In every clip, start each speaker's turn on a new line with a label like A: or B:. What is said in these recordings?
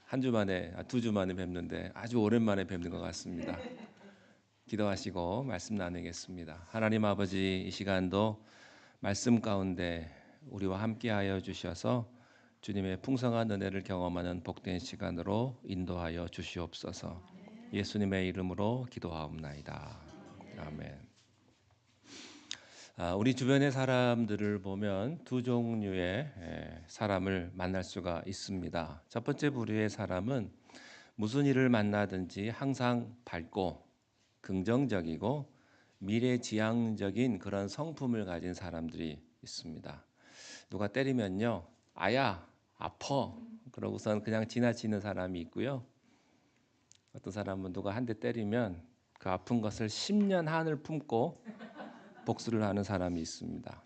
A: 한 주 만에, 두 주 만에 뵙는데 아주 오랜만에 뵙는 것 같습니다. 기도하시고 말씀 나누겠습니다. 하나님 아버지, 이 시간도 말씀 가운데 우리와 함께하여 주셔서 주님의 풍성한 은혜를 경험하는 복된 시간으로 인도하여 주시옵소서. 예수님의 이름으로 기도하옵나이다. 아멘. 우리 주변의 사람들을 보면 두 종류의 사람을 만날 수가 있습니다. 첫 번째 부류의 사람은 무슨 일을 만나든지 항상 밝고 긍정적이고 미래지향적인 그런 성품을 가진 사람들이 있습니다. 누가 때리면요, 아야, 아파. 그러고선 그냥 지나치는 사람이 있고요. 어떤 사람은 누가 한 대 때리면 그 아픈 것을 10년 한을 품고 복수를 하는 사람이 있습니다.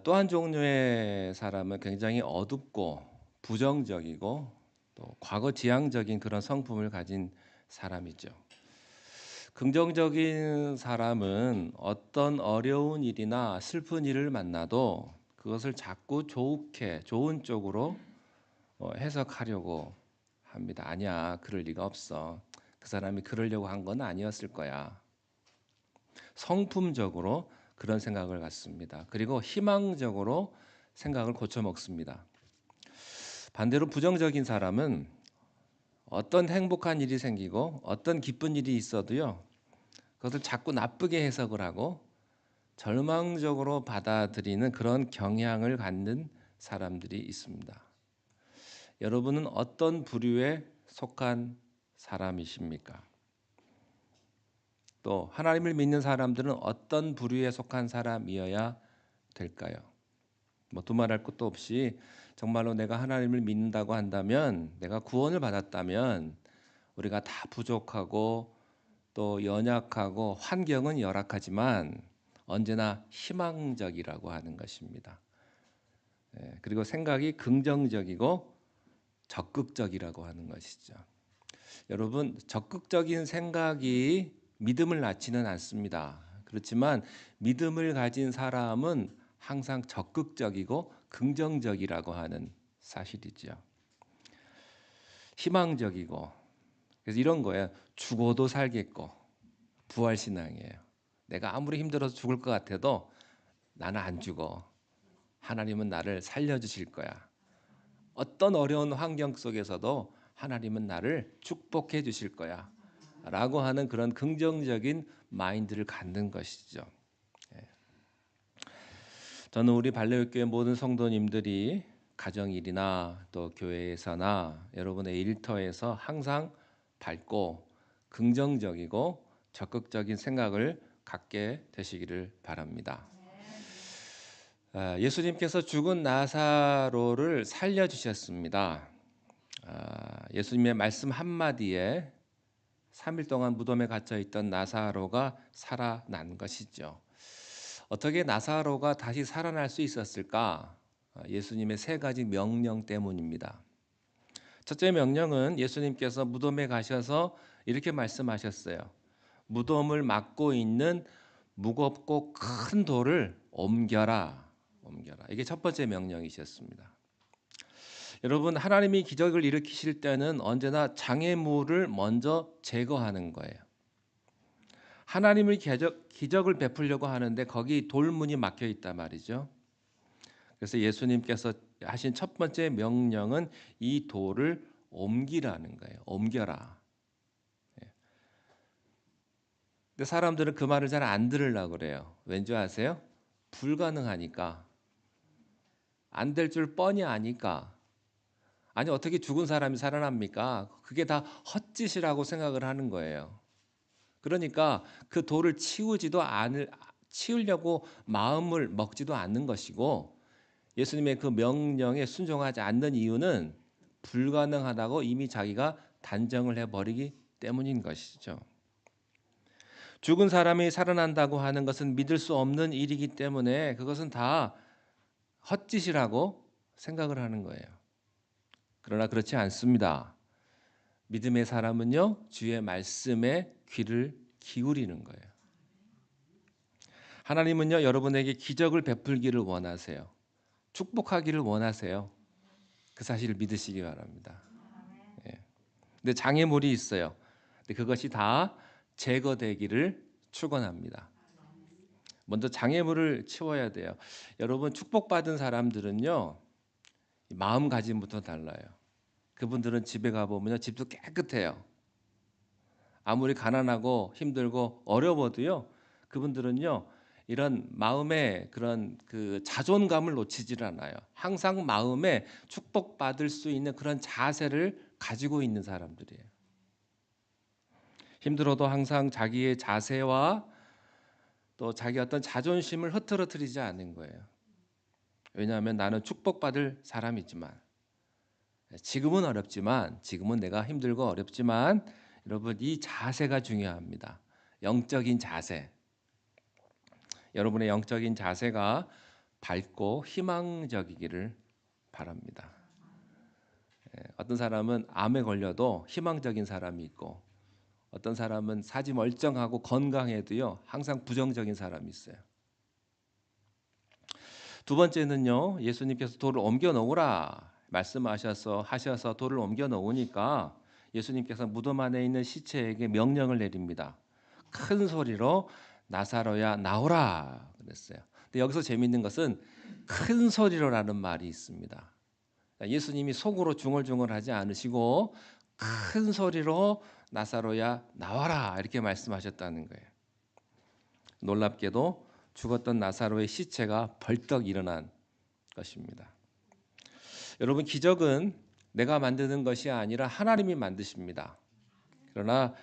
A: 또 한 종류의 사람은 굉장히 어둡고 부정적이고 또 과거 지향적인 그런 성품을 가진 사람이죠. 긍정적인 사람은 어떤 어려운 일이나 슬픈 일을 만나도 그것을 자꾸 좋은 쪽으로 해석하려고 합니다. 아니야, 그럴 리가 없어. 그 사람이 그러려고 한 건 아니었을 거야. 성품적으로 그런 생각을 갖습니다. 그리고 희망적으로 생각을 고쳐 먹습니다. 반대로 부정적인 사람은 어떤 행복한 일이 생기고 어떤 기쁜 일이 있어도요, 그것을 자꾸 나쁘게 해석을 하고 절망적으로 받아들이는 그런 경향을 갖는 사람들이 있습니다. 여러분은 어떤 부류에 속한 사람이십니까? 또 하나님을 믿는 사람들은 어떤 부류에 속한 사람이어야 될까요? 두말할 것도 없이 정말로 내가 하나님을 믿는다고 한다면, 내가 구원을 받았다면 우리가 다 부족하고 또 연약하고 환경은 열악하지만 언제나 희망적이라고 하는 것입니다. 그리고 생각이 긍정적이고 적극적이라고 하는 것이죠. 여러분, 적극적인 생각이 믿음을 낳지는 않습니다. 그렇지만 믿음을 가진 사람은 항상 적극적이고 긍정적이라고 하는 사실이죠. 희망적이고, 그래서 이런 거예요. 죽어도 살겠고, 부활신앙이에요. 내가 아무리 힘들어서 죽을 것 같아도 나는 안 죽어. 하나님은 나를 살려주실 거야. 어떤 어려운 환경 속에서도 하나님은 나를 축복해 주실 거야. 라고 하는 그런 긍정적인 마인드를 갖는 것이죠. 저는 우리 발레교회 모든 성도님들이 가정일이나 또 교회에서나 여러분의 일터에서 항상 밝고 긍정적이고 적극적인 생각을 갖게 되시기를 바랍니다. 예수님께서 죽은 나사로를 살려주셨습니다. 예수님의 말씀 한마디에 3일 동안 무덤에 갇혀 있던 나사로가 살아난 것이죠. 어떻게 나사로가 다시 살아날 수 있었을까? 예수님의 세 가지 명령 때문입니다. 첫째 명령은 예수님께서 무덤에 가셔서 이렇게 말씀하셨어요. 무덤을 막고 있는 무겁고 큰 돌을 옮겨라. 이게 첫 번째 명령이셨습니다. 여러분, 하나님이 기적을 일으키실 때는 언제나 장애물을 먼저 제거하는 거예요. 하나님이 기적을 베풀려고 하는데 거기 돌문이 막혀 있단 말이죠. 그래서 예수님께서 하신 첫 번째 명령은 이 돌을 옮기라는 거예요. 옮겨라. 근데 사람들은 그 말을 잘 안 들으려고 그래요. 왠지 아세요? 불가능하니까. 안 될 줄 뻔히 아니까. 아니, 어떻게 죽은 사람이 살아납니까? 그게 다 헛짓이라고 생각을 하는 거예요. 그러니까 그 돌을 치우려고 마음을 먹지도 않는 것이고, 예수님의 그 명령에 순종하지 않는 이유는 불가능하다고 이미 자기가 단정을 해버리기 때문인 것이죠. 죽은 사람이 살아난다고 하는 것은 믿을 수 없는 일이기 때문에 그것은 다 헛짓이라고 생각을 하는 거예요. 그러나 그렇지 않습니다. 믿음의 사람은요, 주의 말씀에 귀를 기울이는 거예요. 하나님은요, 여러분에게 기적을 베풀기를 원하세요. 축복하기를 원하세요. 그 사실을 믿으시기 바랍니다. 예. 근데 장애물이 있어요. 근데 그것이 다 제거되기를 축원합니다. 먼저 장애물을 치워야 돼요. 여러분 축복받은 사람들은요 마음가짐부터 달라요. 그분들은 집에 가보면 집도 깨끗해요. 아무리 가난하고 힘들고 어려워도요 그분들은요 이런 마음의 그런 그 자존감을 놓치질 않아요. 항상 마음에 축복받을 수 있는 그런 자세를 가지고 있는 사람들이에요. 힘들어도 항상 자기의 자세와 또 자기 어떤 자존심을 흐트러뜨리지 않는 거예요. 왜냐하면 나는 축복받을 사람이지만 지금은 어렵지만 지금은 내가 힘들고 어렵지만 여러분 이 자세가 중요합니다. 영적인 자세. 여러분의 영적인 자세가 밝고 희망적이기를 바랍니다. 어떤 사람은 암에 걸려도 희망적인 사람이 있고 어떤 사람은 사지 멀쩡하고 건강해도요 항상 부정적인 사람이 있어요. 두 번째는요 예수님께서 돌을 옮겨 놓으라 하셔서 돌을 옮겨 놓으니까 예수님께서 무덤 안에 있는 시체에게 명령을 내립니다. 큰 소리로 나사로야 나오라 그랬어요. 근데 여기서 재미있는 것은 큰 소리로라는 말이 있습니다. 예수님이 속으로 중얼중얼하지 않으시고 큰 소리로 나사로야 나와라 이렇게 말씀하셨다는 거예요. 놀랍게도 죽었던 나사로의 시체가 벌떡 일어난 것입니다. 여러분 기적은 내가 만드는 것이 아니라 하나님이 만드십니다. 그러나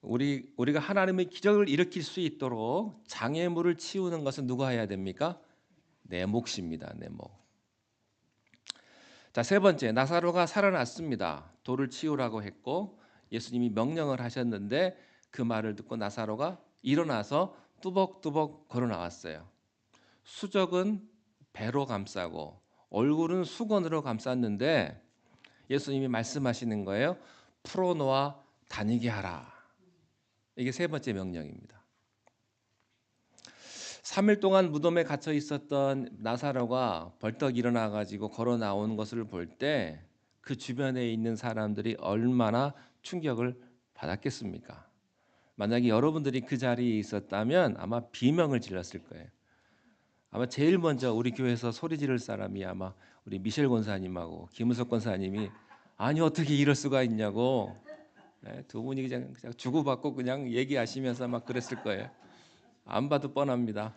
A: 우리가 하나님의 기적을 일으킬 수 있도록 장애물을 치우는 것은 누가 해야 됩니까? 내 몫입니다. 내 몫. 자, 세 번째 나사로가 살아났습니다. 돌을 치우라고 했고 예수님이 명령을 하셨는데 그 말을 듣고 나사로가 일어나서 뚜벅뚜벅 걸어 나왔어요. 수적은 배로 감싸고 얼굴은 수건으로 감쌌는데 예수님이 말씀하시는 거예요. 풀어놓아 다니게 하라. 이게 세 번째 명령입니다. 3일 동안 무덤에 갇혀 있었던 나사로가 벌떡 일어나 가지고 걸어 나온 것을 볼 때 그 주변에 있는 사람들이 얼마나 충격을 받았겠습니까? 만약에 여러분들이 그 자리에 있었다면 아마 비명을 질렀을 거예요. 아마 제일 먼저 우리 교회에서 소리 지를 사람이 아마 우리 미셸 권사님하고 김은석 권사님이 아니 어떻게 이럴 수가 있냐고 두 분이 그냥 주고받고 그냥 얘기하시면서 막 그랬을 거예요. 안 봐도 뻔합니다.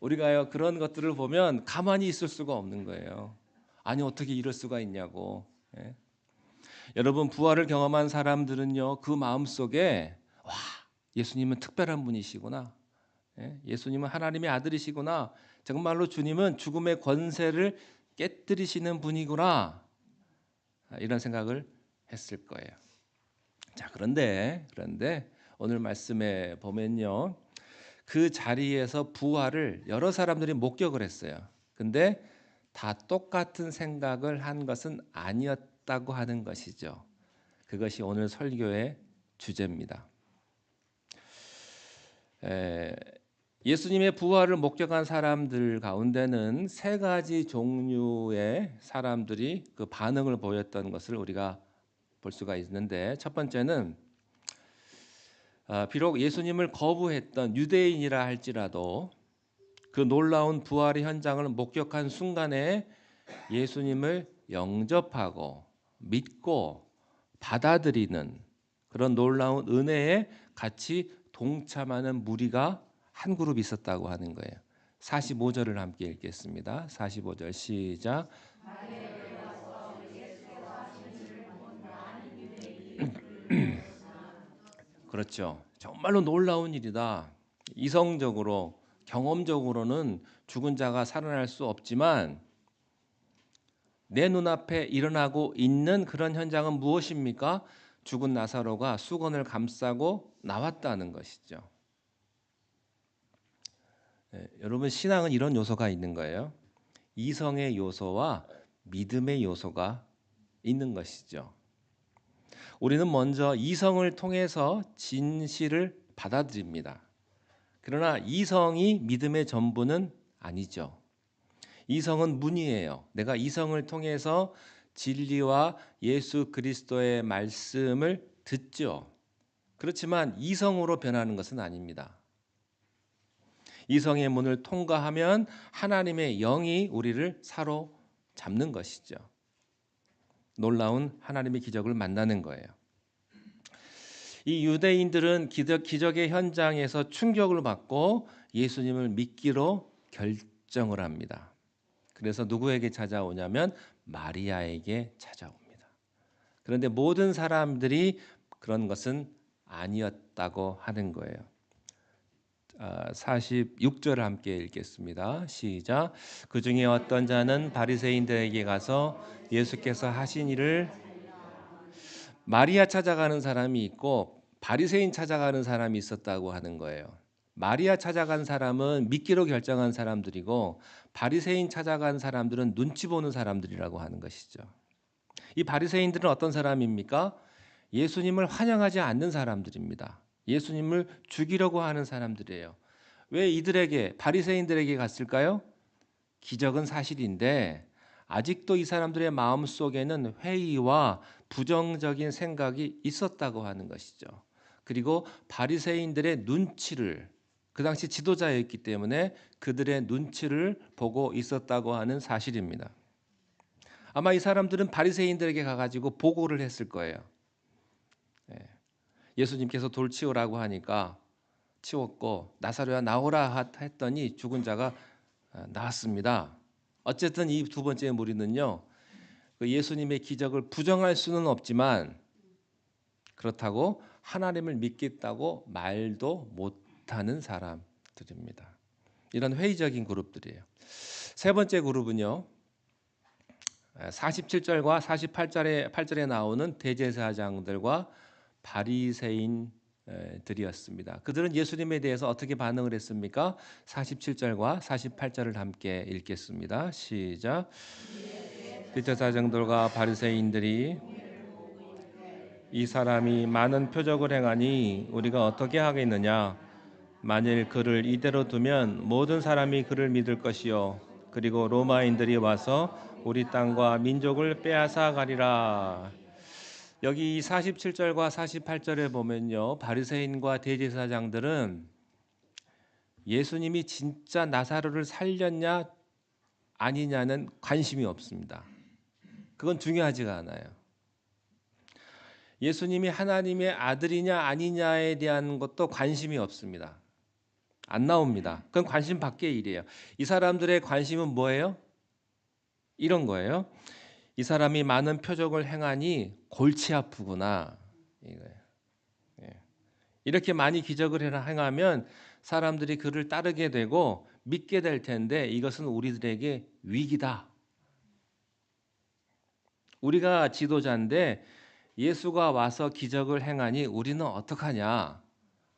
A: 우리가요 그런 것들을 보면 가만히 있을 수가 없는 거예요. 아니 어떻게 이럴 수가 있냐고. 여러분 부활을 경험한 사람들은요 그 마음 속에 와 예수님은 특별한 분이시구나. 예수님은 하나님의 아들이시구나. 정말로 주님은 죽음의 권세를 깨뜨리시는 분이구나. 이런 생각을 했을 거예요. 자 그런데 오늘 말씀에 보면요 그 자리에서 부활을 여러 사람들이 목격을 했어요. 근데 다 똑같은 생각을 한 것은 아니었다고 하는 것이죠. 그것이 오늘 설교의 주제입니다. 예수님의 부활을 목격한 사람들 가운데는 세 가지 종류의 사람들이 그 반응을 보였던 것을 우리가 볼 수가 있는데 첫 번째는 비록 예수님을 거부했던 유대인이라 할지라도 그 놀라운 부활의 현장을 목격한 순간에 예수님을 영접하고 믿고 받아들이는 그런 놀라운 은혜에 같이 동참하는 무리가 한 그룹 있었다고 하는 거예요. 45절을 함께 읽겠습니다. 45절 시작. 그렇죠. 정말로 놀라운 일이다. 이성적으로 경험적으로는 죽은 자가 살아날 수 없지만 내 눈앞에 일어나고 있는 그런 현장은 무엇입니까? 죽은 나사로가 수건을 감싸고 나왔다는 것이죠. 여러분 신앙은 이런 요소가 있는 거예요. 이성의 요소와 믿음의 요소가 있는 것이죠. 우리는 먼저 이성을 통해서 진실을 받아들입니다. 그러나 이성이 믿음의 전부는 아니죠. 이성은 문이에요. 내가 이성을 통해서 진리와 예수 그리스도의 말씀을 듣죠. 그렇지만 이성으로 변하는 것은 아닙니다. 이성의 문을 통과하면 하나님의 영이 우리를 사로잡는 것이죠. 놀라운 하나님의 기적을 만나는 거예요. 이 유대인들은 기적의 현장에서 충격을 받고 예수님을 믿기로 결정을 합니다. 그래서 누구에게 찾아오냐면 마리아에게 찾아옵니다. 그런데 모든 사람들이 그런 것은 아니었다고 하는 거예요. 46절을 함께 읽겠습니다. 시작. 그 중에 어떤 자는 바리새인들에게 가서 예수께서 하신 일을 마리아 찾아가는 사람이 있고 바리새인 찾아가는 사람이 있었다고 하는 거예요. 마리아 찾아간 사람은 믿기로 결정한 사람들이고 바리새인 찾아간 사람들은 눈치 보는 사람들이라고 하는 것이죠. 이 바리새인들은 어떤 사람입니까? 예수님을 환영하지 않는 사람들입니다. 예수님을 죽이려고 하는 사람들이에요. 왜 이들에게 바리새인들에게 갔을까요? 기적은 사실인데 아직도 이 사람들의 마음 속에는 회의와 부정적인 생각이 있었다고 하는 것이죠. 그리고 바리새인들의 눈치를 그 당시 지도자였기 때문에 그들의 눈치를 보고 있었다고 하는 사실입니다. 아마 이 사람들은 바리새인들에게 가가지고 보고를 했을 거예요. 예수님께서 돌 치우라고 하니까 치웠고 나사로야 나오라 했더니 죽은 자가 나왔습니다. 어쨌든 이 두 번째 무리는요, 그 예수님의 기적을 부정할 수는 없지만 그렇다고 하나님을 믿겠다고 말도 못하는 사람들입니다. 이런 회의적인 그룹들이에요. 세 번째 그룹은요, 47절과 48절에 나오는 대제사장들과 바리새인들이었습니다. 그들은 예수님에 대해서 어떻게 반응을 했습니까? 47절과 48절을 함께 읽겠습니다. 시작. 대제사장들과 바리새인들이 이 사람이 많은 표적을 행하니 우리가 어떻게 하겠느냐? 만일 그를 이대로 두면 모든 사람이 그를 믿을 것이요 그리고 로마인들이 와서 우리 땅과 민족을 빼앗아 가리라. 여기 47절과 48절에 보면요, 바리새인과 대제사장들은 예수님이 진짜 나사로를 살렸냐 아니냐는 관심이 없습니다. 그건 중요하지가 않아요. 예수님이 하나님의 아들이냐 아니냐에 대한 것도 관심이 없습니다. 안 나옵니다. 그건 관심 밖의 일이에요. 이 사람들의 관심은 뭐예요? 이런 거예요. 이 사람이 많은 표적을 행하니 골치 아프구나. 이거예요. 예. 이렇게 많이 기적을 행하면 사람들이 그를 따르게 되고 믿게 될 텐데 이것은 우리들에게 위기다. 우리가 지도자인데 예수가 와서 기적을 행하니 우리는 어떡하냐.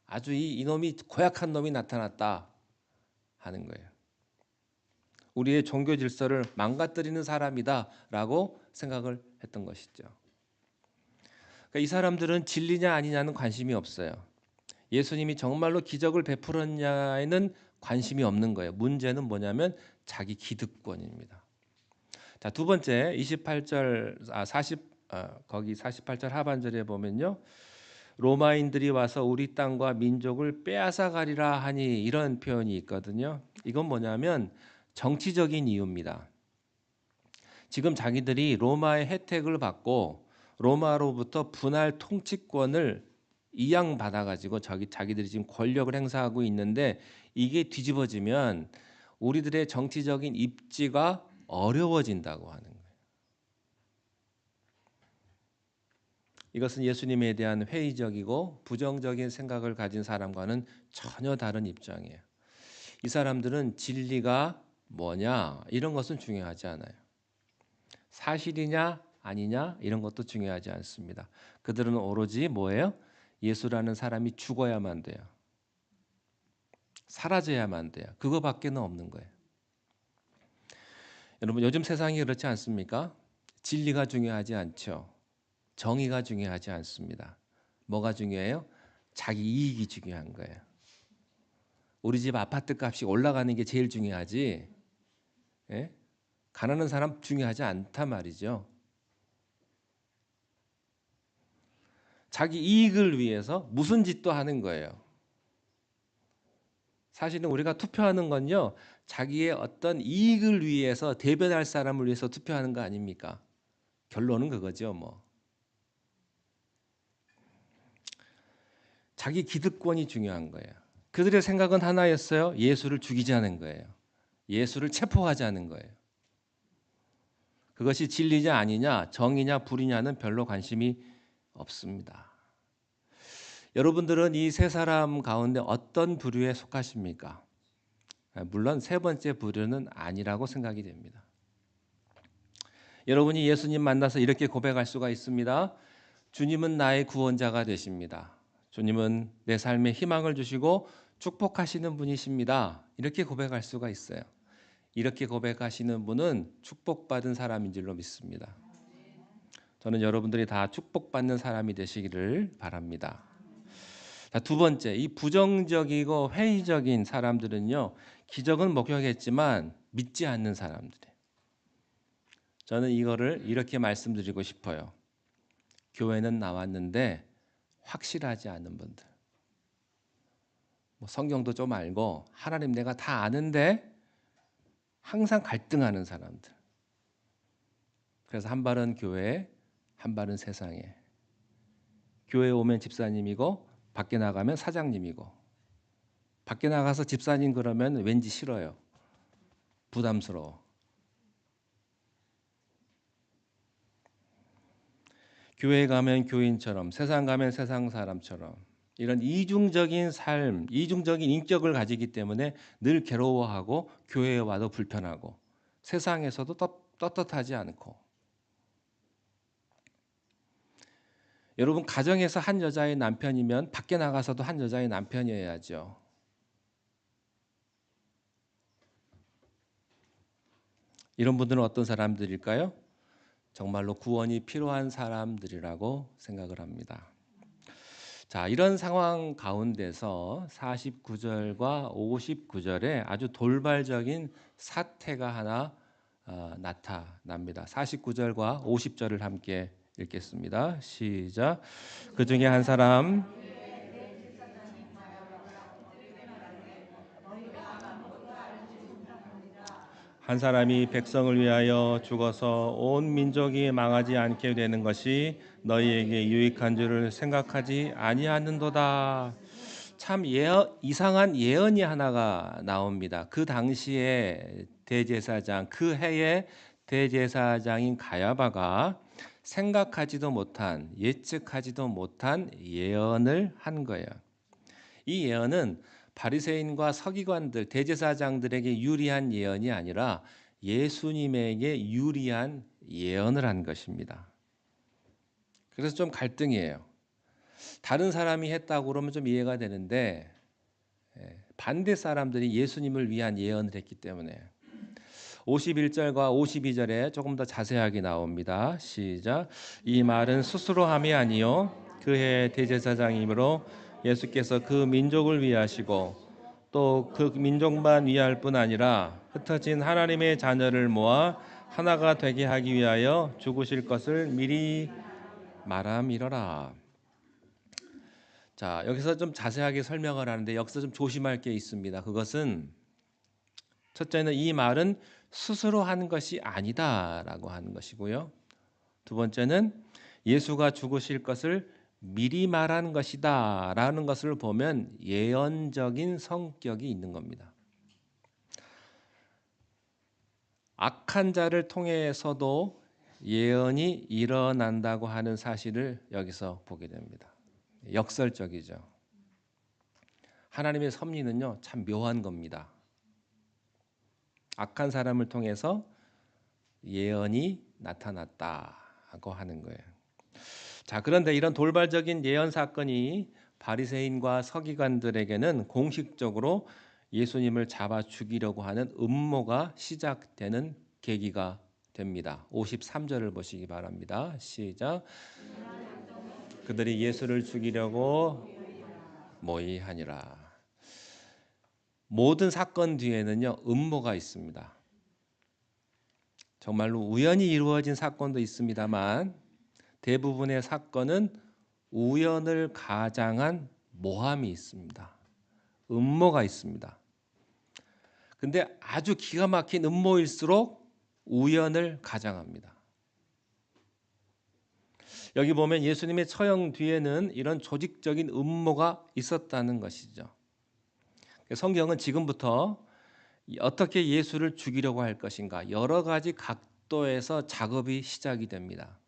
A: 아주 이놈이 고약한 놈이 나타났다 하는 거예요. 우리의 종교 질서를 망가뜨리는 사람이다라고 생각을 했던 것이죠. 그러니까 이 사람들은 진리냐 아니냐는 관심이 없어요. 예수님이 정말로 기적을 베풀었냐에는 관심이 없는 거예요. 문제는 뭐냐면 자기 기득권입니다. 자, 두 번째 28절 48절 하반절에 보면요. 로마인들이 와서 우리 땅과 민족을 빼앗아 가리라 하니 이런 표현이 있거든요. 이건 뭐냐면 정치적인 이유입니다. 지금 자기들이 로마의 혜택을 받고 로마로부터 분할 통치권을 이양받아 가지고 자기들이 지금 권력을 행사하고 있는데 이게 뒤집어지면 우리들의 정치적인 입지가 어려워진다고 하는 거예요. 이것은 예수님에 대한 회의적이고 부정적인 생각을 가진 사람과는 전혀 다른 입장이에요. 이 사람들은 진리가 뭐냐 이런 것은 중요하지 않아요. 사실이냐 아니냐 이런 것도 중요하지 않습니다. 그들은 오로지 뭐예요? 예수라는 사람이 죽어야만 돼요. 사라져야만 돼요. 그거밖에는 없는 거예요. 여러분 요즘 세상이 그렇지 않습니까? 진리가 중요하지 않죠. 정의가 중요하지 않습니다. 뭐가 중요해요? 자기 이익이 중요한 거예요. 우리 집 아파트 값이 올라가는 게 제일 중요하지. 예? 가난한 사람 중요하지 않단 말이죠. 자기 이익을 위해서 무슨 짓도 하는 거예요. 사실은 우리가 투표하는 건요, 자기의 어떤 이익을 위해서 대변할 사람을 위해서 투표하는 거 아닙니까? 결론은 그거죠, 뭐. 자기 기득권이 중요한 거예요. 그들의 생각은 하나였어요. 예수를 죽이자는 거예요. 예수를 체포하자는 거예요. 그것이 진리냐 아니냐, 정의냐 불이냐는 별로 관심이 없습니다. 여러분들은 이 세 사람 가운데 어떤 부류에 속하십니까? 물론 세 번째 부류는 아니라고 생각이 됩니다. 여러분이 예수님 만나서 이렇게 고백할 수가 있습니다. 주님은 나의 구원자가 되십니다. 주님은 내 삶에 희망을 주시고 축복하시는 분이십니다. 이렇게 고백할 수가 있어요. 이렇게 고백하시는 분은 축복받은 사람인 줄로 믿습니다. 저는 여러분들이 다 축복받는 사람이 되시기를 바랍니다. 자, 두 번째, 이 부정적이고 회의적인 사람들은요, 기적은 목격했지만 믿지 않는 사람들이에요. 저는 이거를 이렇게 말씀드리고 싶어요. 교회는 나왔는데 확실하지 않은 분들, 뭐 성경도 좀 알고 하나님 내가 다 아는데 항상 갈등하는 사람들. 그래서 한 발은 교회에, 한 발은 세상에. 교회 오면 집사님이고 밖에 나가면 사장님이고, 밖에 나가서 집사님 그러면 왠지 싫어요. 부담스러워. 교회 가면 교인처럼, 세상 가면 세상 사람처럼, 이런 이중적인 삶, 이중적인 인격을 가지기 때문에 늘 괴로워하고 교회에 와도 불편하고 세상에서도 떳떳하지 않고. 여러분, 가정에서 한 여자의 남편이면 밖에 나가서도 한 여자의 남편이어야죠. 이런 분들은 어떤 사람들일까요? 정말로 구원이 필요한 사람들이라고 생각을 합니다. 자, 이런 상황 가운데서 49절과 59절에 아주 돌발적인 사태가 하나 나타납니다. 49절과 50절을 함께 읽겠습니다. 시작. 그 중에 한 사람 한 사람이 백성을 위하여 죽어서 온 민족이 망하지 않게 되는 것이 너희에게 유익한 줄을 생각하지 아니하는도다. 참 이상한 예언이 하나가 나옵니다. 그 당시에 대제사장, 그 해의 대제사장인 가야바가 생각하지도 못한, 예측하지도 못한 예언을 한 거예요. 이 예언은 바리새인과 서기관들, 대제사장들에게 유리한 예언이 아니라 예수님에게 유리한 예언을 한 것입니다. 그래서 좀 갈등이에요. 다른 사람이 했다고 그러면 좀 이해가 되는데 반대 사람들이 예수님을 위한 예언을 했기 때문에 51절과 52절에 조금 더 자세하게 나옵니다. 시작. 이 말은 스스로 함이 아니요 그의 대제사장이므로 예수께서 그 민족을 위하시고 또 그 민족만 위할 뿐 아니라 흩어진 하나님의 자녀를 모아 하나가 되게 하기 위하여 죽으실 것을 미리 말함이러라. 자, 여기서 좀 자세하게 설명을 하는데 여기서 좀 조심할 게 있습니다. 그것은 첫째는 이 말은 스스로 한 것이 아니다라고 하는 것이고요. 두 번째는 예수가 죽으실 것을 미리 말한 것이다라는 것을 보면 예언적인 성격이 있는 겁니다. 악한 자를 통해서도 예언이 일어난다고 하는 사실을 여기서 보게 됩니다. 역설적이죠. 하나님의 섭리는요, 참 묘한 겁니다. 악한 사람을 통해서 예언이 나타났다고 하는 거예요. 자, 그런데 이런 돌발적인 예언 사건이 바리새인과 서기관들에게는 공식적으로 예수님을 잡아 죽이려고 하는 음모가 시작되는 계기가 됩니다. 53절을 보시기 바랍니다. 시작. 그들이 예수를 죽이려고 모의하니라. 모든 사건 뒤에는요, 음모가 있습니다. 정말로 우연히 이루어진 사건도 있습니다만 대부분의 사건은 우연을 가장한 모함이 있습니다. 음모가 있습니다. 근데 아주 기가 막힌 음모일수록 우연을 가장합니다. 여기 보면 예수님의 처형 뒤에는 이런 조직적인 음모가 있었다는 것이죠. 성경은 지금부터 어떻게 예수를 죽이려고 할 것인가 여러 가지 각도에서 작업이 시작이 됩니다.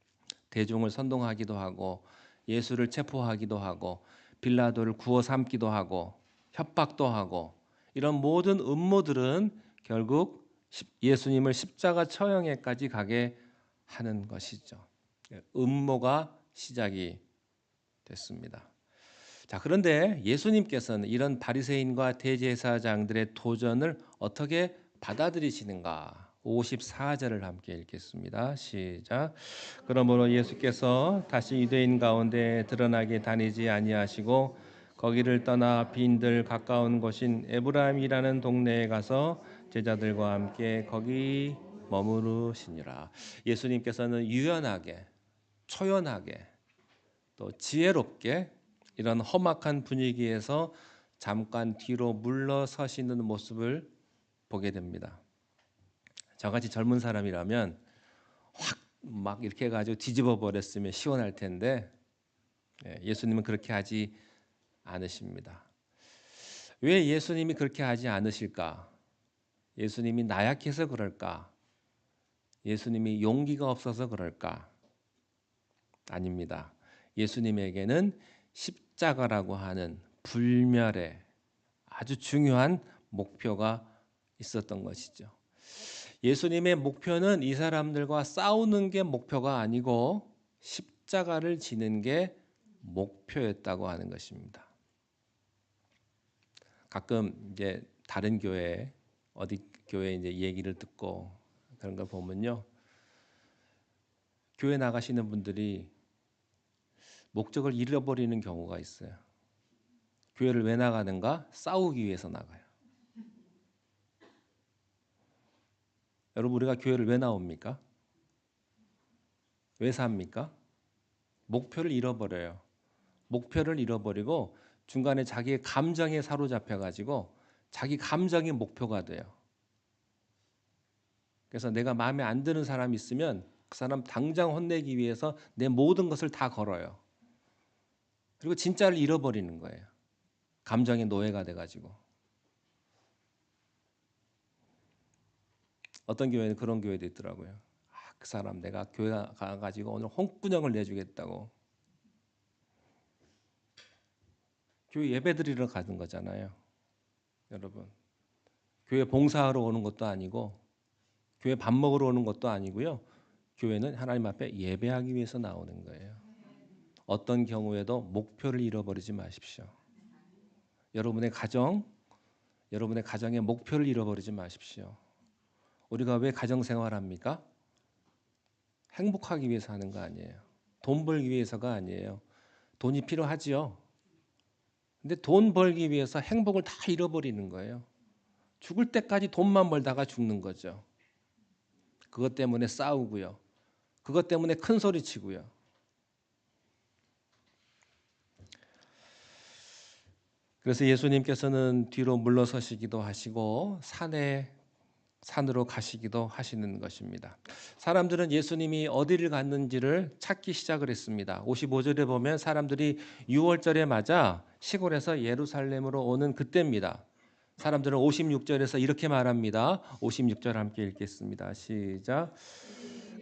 A: 대중을 선동하기도 하고 예수를 체포하기도 하고 빌라도를 구워 삶기도 하고 협박도 하고 이런 모든 음모들은 결국 예수님을 십자가 처형에까지 가게 하는 것이죠. 음모가 시작이 됐습니다. 자, 그런데 예수님께서는 이런 바리새인과 대제사장들의 도전을 어떻게 받아들이시는가? 54절을 함께 읽겠습니다. 시작. 그러므로 예수께서 다시 유대인 가운데 드러나게 다니지 아니하시고 거기를 떠나 빈들 가까운 곳인 에브라임이라는 동네에 가서 제자들과 함께 거기 머무르시니라. 예수님께서는 유연하게, 초연하게, 또 지혜롭게 이런 험악한 분위기에서 잠깐 뒤로 물러서시는 모습을 보게 됩니다. 저같이 젊은 사람이라면 확 막 이렇게 해가지고 뒤집어 버렸으면 시원할 텐데 예수님은 그렇게 하지 않으십니다. 왜 예수님이 그렇게 하지 않으실까? 예수님이 나약해서 그럴까? 예수님이 용기가 없어서 그럴까? 아닙니다. 예수님에게는 십자가라고 하는 불멸의 아주 중요한 목표가 있었던 것이죠. 예수님의 목표는 이 사람들과 싸우는 게 목표가 아니고 십자가를 지는 게 목표였다고 하는 것입니다. 가끔 이제 다른 교회 어디 교회 이제 얘기를 듣고 그런 걸 보면요, 교회 나가시는 분들이 목적을 잃어버리는 경우가 있어요. 교회를 왜 나가는가? 싸우기 위해서 나가요. 여러분, 우리가 교회를 왜 나옵니까? 왜 삽니까? 목표를 잃어버려요. 목표를 잃어버리고 중간에 자기의 감정에 사로잡혀 가지고 자기 감정이 목표가 돼요. 그래서 내가 마음에 안 드는 사람이 있으면 그 사람 당장 혼내기 위해서 내 모든 것을 다 걸어요. 그리고 진짜를 잃어버리는 거예요. 감정의 노예가 돼 가지고. 어떤 교회는 그런 교회도 있더라고요. 그 사람 내가 교회 가가지고 오늘 홍군형을 내주겠다고. 교회 예배드리러 가는 거잖아요. 여러분. 교회 봉사하러 오는 것도 아니고 교회 밥 먹으러 오는 것도 아니고요. 교회는 하나님 앞에 예배하기 위해서 나오는 거예요. 어떤 경우에도 목표를 잃어버리지 마십시오. 여러분의 가정, 여러분의 가정의 목표를 잃어버리지 마십시오. 우리가 왜 가정 생활합니까? 행복하기 위해서 하는 거 아니에요. 돈 벌기 위해서가 아니에요. 돈이 필요하지요. 근데 돈 벌기 위해서 행복을 다 잃어버리는 거예요. 죽을 때까지 돈만 벌다가 죽는 거죠. 그것 때문에 싸우고요. 그것 때문에 큰 소리 치고요. 그래서 예수님께서는 뒤로 물러서시기도 하시고 산으로 가시기도 하시는 것입니다. 사람들은 예수님이 어디를 갔는지를 찾기 시작을 했습니다. 55절에 보면 사람들이 6월절에 맞아 시골에서 예루살렘으로 오는 그때입니다. 사람들은 56절에서 이렇게 말합니다. 56절 함께 읽겠습니다. 시작.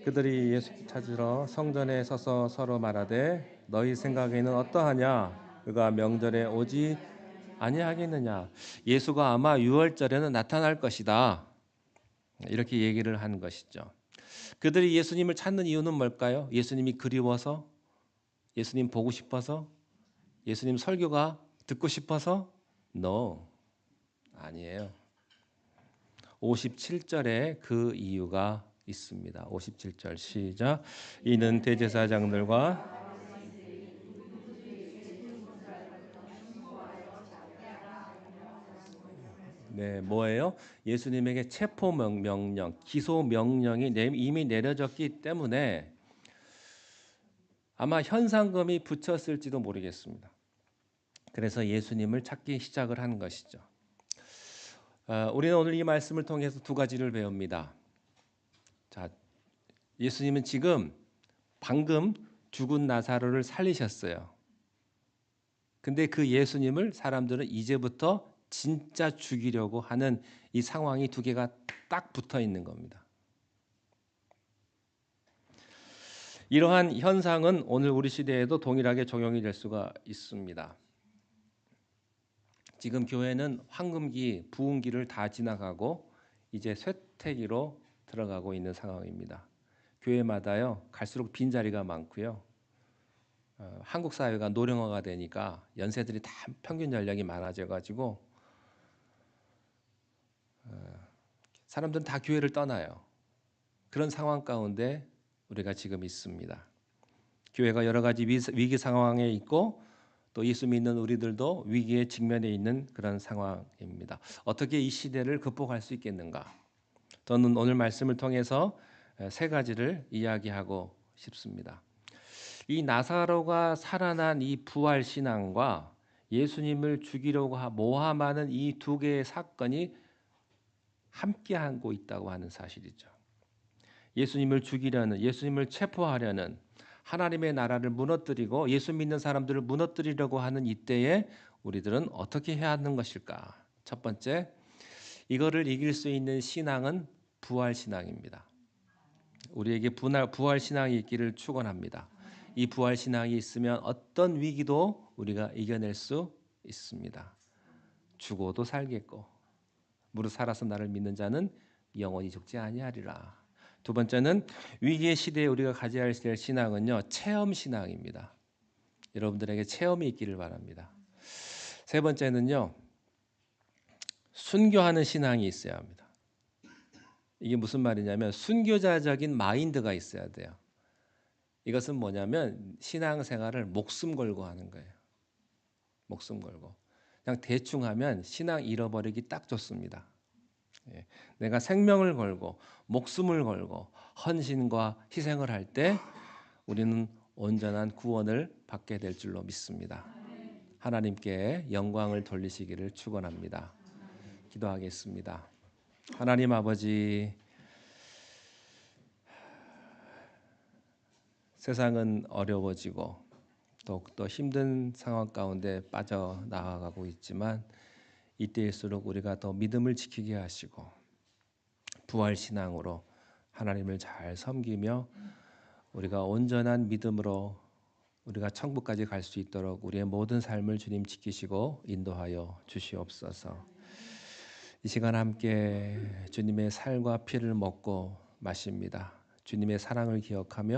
A: 그들이 예수 찾으러 성전에 서서 서로 말하되 너희 생각에는 어떠하냐? 그가 명절에 오지 아니하겠느냐? 예수가 아마 6월절에는 나타날 것이다. 이렇게 얘기를 하는 것이죠. 그들이 예수님을 찾는 이유는 뭘까요? 예수님이 그리워서? 예수님 보고 싶어서? 예수님 설교가 듣고 싶어서? No, 아니에요. 57절에 그 이유가 있습니다. 57절 시작. 이는 대제사장들과 네, 뭐예요? 예수님에게 체포 명령, 기소 명령이 이미 내려졌기 때문에 아마 현상금이 붙였을지도 모르겠습니다. 그래서 예수님을 찾기 시작을 한 것이죠. 우리는 오늘 이 말씀을 통해서 두 가지를 배웁니다. 자, 예수님은 지금 방금 죽은 나사로를 살리셨어요. 근데 그 예수님을 사람들은 이제부터 진짜 죽이려고 하는 이 상황이 두 개가 딱 붙어 있는 겁니다. 이러한 현상은 오늘 우리 시대에도 동일하게 적용이 될 수가 있습니다. 지금 교회는 황금기, 부흥기를 다 지나가고 이제 쇠퇴기로 들어가고 있는 상황입니다. 교회마다요 갈수록 빈자리가 많고요. 한국 사회가 노령화가 되니까 연세들이 다 평균 연령이 많아져 가지고 사람들은 다 교회를 떠나요. 그런 상황 가운데 우리가 지금 있습니다. 교회가 여러 가지 위기 상황에 있고 또 예수 믿는 우리들도 위기에 직면해 있는 그런 상황입니다. 어떻게 이 시대를 극복할 수 있겠는가? 저는 오늘 말씀을 통해서 세 가지를 이야기하고 싶습니다. 이 나사로가 살아난 이 부활 신앙과 예수님을 죽이려고 모함하는 이 두 개의 사건이 함께하고 있다고 하는 사실이죠. 예수님을 죽이려는, 예수님을 체포하려는, 하나님의 나라를 무너뜨리고 예수 믿는 사람들을 무너뜨리려고 하는 이때에 우리들은 어떻게 해야 하는 것일까? 첫 번째, 이거를 이길 수 있는 신앙은 부활 신앙입니다. 우리에게 부활 신앙이 있기를 축원합니다. 이 부활 신앙이 있으면 어떤 위기도 우리가 이겨낼 수 있습니다. 죽어도 살겠고 무릇 살아서 나를 믿는 자는 영원히 죽지 아니하리라. 두 번째는 위기의 시대에 우리가 가져야 할 신앙은요, 체험 신앙입니다. 여러분들에게 체험이 있기를 바랍니다. 세 번째는요, 순교하는 신앙이 있어야 합니다. 이게 무슨 말이냐면 순교자적인 마인드가 있어야 돼요. 이것은 뭐냐면 신앙생활을 목숨 걸고 하는 거예요. 목숨 걸고. 그냥 대충 하면 신앙 잃어버리기 딱 좋습니다. 내가 생명을 걸고 목숨을 걸고 헌신과 희생을 할 때 우리는 온전한 구원을 받게 될 줄로 믿습니다. 하나님께 영광을 돌리시기를 축원합니다. 기도하겠습니다. 하나님 아버지, 세상은 어려워지고 더욱더 힘든 상황 가운데 빠져나가고 있지만 이때일수록 우리가 더 믿음을 지키게 하시고 부활 신앙으로 하나님을 잘 섬기며 우리가 온전한 믿음으로 우리가 천국까지 갈 수 있도록 우리의 모든 삶을 주님 지키시고 인도하여 주시옵소서. 이 시간 함께 주님의 살과 피를 먹고 마십니다. 주님의 사랑을 기억하며